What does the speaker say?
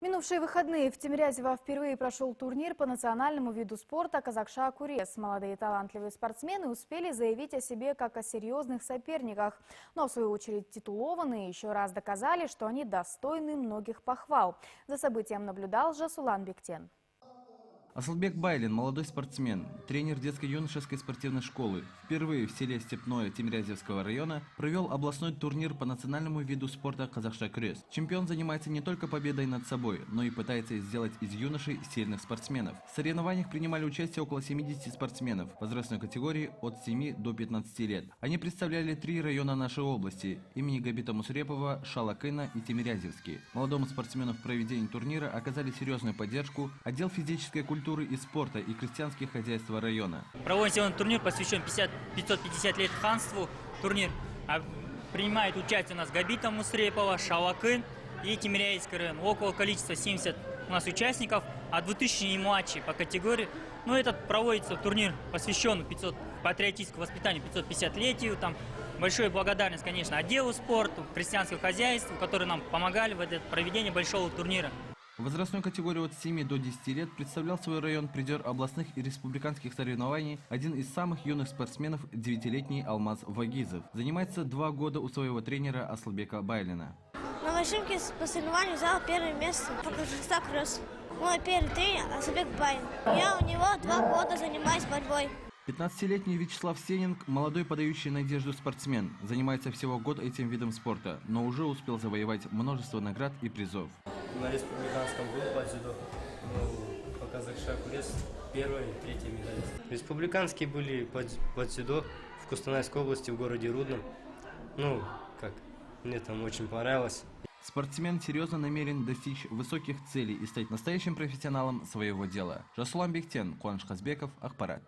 Минувшие выходные в Тимирязево впервые прошел турнир по национальному виду спорта «Казахша-Акурес». Молодые талантливые спортсмены успели заявить о себе как о серьезных соперниках. Но в свою очередь титулованные еще раз доказали, что они достойны многих похвал. За событием наблюдал Жасулан Бектен. Асылбек Байлин – молодой спортсмен, тренер детско-юношеской спортивной школы. Впервые в селе Степное Тимирязевского района провел областной турнир по национальному виду спорта «Казахша-Акурес». Чемпион занимается не только победой над собой, но и пытается сделать из юношей сильных спортсменов. В соревнованиях принимали участие около 70 спортсменов возрастной категории от 7 до 15 лет. Они представляли 3 района нашей области – имени Габита Мусрепова, Шалакына и Тимирязевский. Молодому спортсмену в проведении турнира оказали серьезную поддержку отдел физической культуры и спорта и крестьянских хозяйств района. Проводим сегодня турнир, посвящен 550 лет ханству. Турнир принимает участие у нас Габита Мусрепова, Шалакын и Тимирязевский район. Около количества 70 у нас участников, а 2000 и младшие по категории. Но этот проводится турнир, посвящен патриотическому воспитанию 550-летию. Там большая благодарность, конечно, отделу спорту, крестьянскому хозяйству, которые нам помогали в проведении большого турнира. В возрастной категории от 7 до 10 лет представлял свой район призер областных и республиканских соревнований один из самых юных спортсменов, 9-летний Алмаз Вагизов. Занимается 2 года у своего тренера Асылбека Байлина. На машинке по соревнованию взял первое место по Казахша-Акурес. Мой первый тренер Асылбек Байлин. Я у него 2 года занимаюсь борьбой. 15-летний Вячеслав Сенинг – молодой подающий надежду спортсмен. Занимается всего год этим видом спорта, но уже успел завоевать множество наград и призов. На республиканском был по дзюдо, по Казахша-Акурес 1-я и 3-я медали. Республиканские были по дзюдо в Костанайской области, в городе Рудном. Мне там очень понравилось. Спортсмен серьезно намерен достичь высоких целей и стать настоящим профессионалом своего дела. Жасулан Бектен, Куаныш Казбеков, Ахпарат.